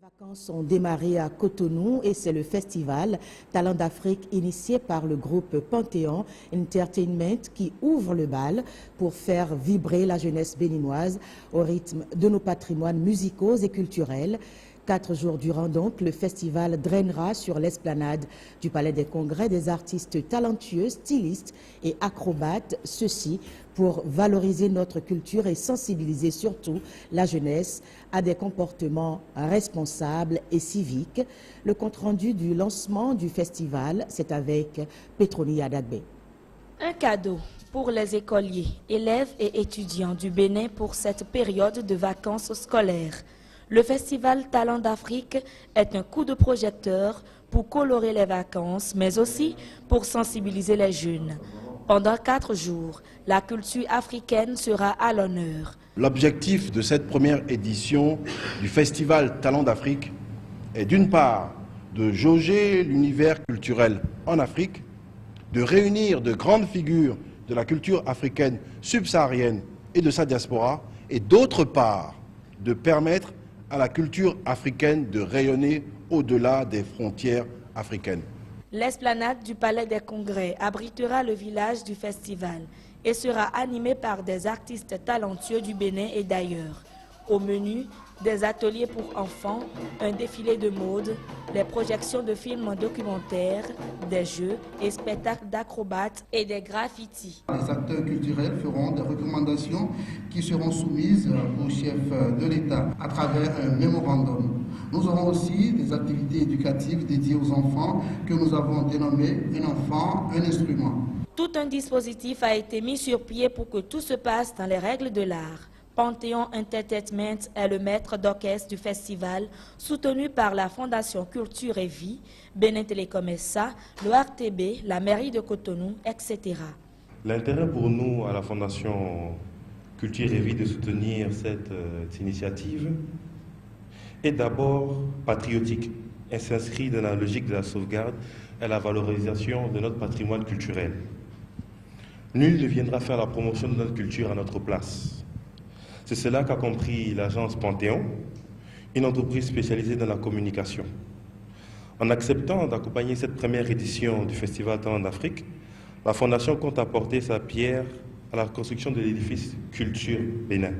Les vacances ont démarré à Cotonou et c'est le festival Talents d'Afrique initié par le groupe Panthéon Entertainment qui ouvre le bal pour faire vibrer la jeunesse béninoise au rythme de nos patrimoines musicaux et culturels. 4 jours durant donc, le festival drainera sur l'esplanade du Palais des Congrès des artistes talentueux, stylistes et acrobates, ceci pour valoriser notre culture et sensibiliser surtout la jeunesse à des comportements responsables et civiques. Le compte-rendu du lancement du festival, c'est avec Petroni Adagbe. Un cadeau pour les écoliers, élèves et étudiants du Bénin pour cette période de vacances scolaires. Le festival Talents d'Afrique est un coup de projecteur pour colorer les vacances, mais aussi pour sensibiliser les jeunes. Pendant 4 jours, la culture africaine sera à l'honneur. L'objectif de cette première édition du festival Talents d'Afrique est d'une part de jauger l'univers culturel en Afrique, de réunir de grandes figures de la culture africaine subsaharienne et de sa diaspora, et d'autre part de permettre à la culture africaine de rayonner au-delà des frontières africaines. L'esplanade du Palais des Congrès abritera le village du festival et sera animée par des artistes talentueux du Bénin et d'ailleurs. Au menu, des ateliers pour enfants, un défilé de mode, les projections de films documentaires, des jeux et spectacles d'acrobates et des graffitis. Les acteurs culturels feront des recommandations qui seront soumises au chef de l'État à travers un mémorandum. Nous aurons aussi des activités éducatives dédiées aux enfants que nous avons dénommées « Un enfant, un instrument ». Tout un dispositif a été mis sur pied pour que tout se passe dans les règles de l'art. Panthéon Entertainment est le maître d'orchestre du festival, soutenu par la Fondation Culture et Vie, Bénin Télécom SA, le RTB, la mairie de Cotonou, etc. L'intérêt pour nous à la Fondation Culture et Vie de soutenir cette initiative est d'abord patriotique et s'inscrit dans la logique de la sauvegarde et la valorisation de notre patrimoine culturel. Nul ne viendra faire la promotion de notre culture à notre place. C'est cela qu'a compris l'agence Panthéon, une entreprise spécialisée dans la communication. En acceptant d'accompagner cette première édition du Festival Talents d'Afrique, la Fondation compte apporter sa pierre à la construction de l'édifice Culture Bénin.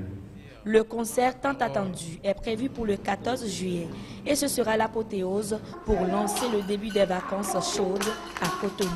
Le concert tant attendu est prévu pour le 14 juillet et ce sera l'apothéose pour lancer le début des vacances chaudes à Cotonou.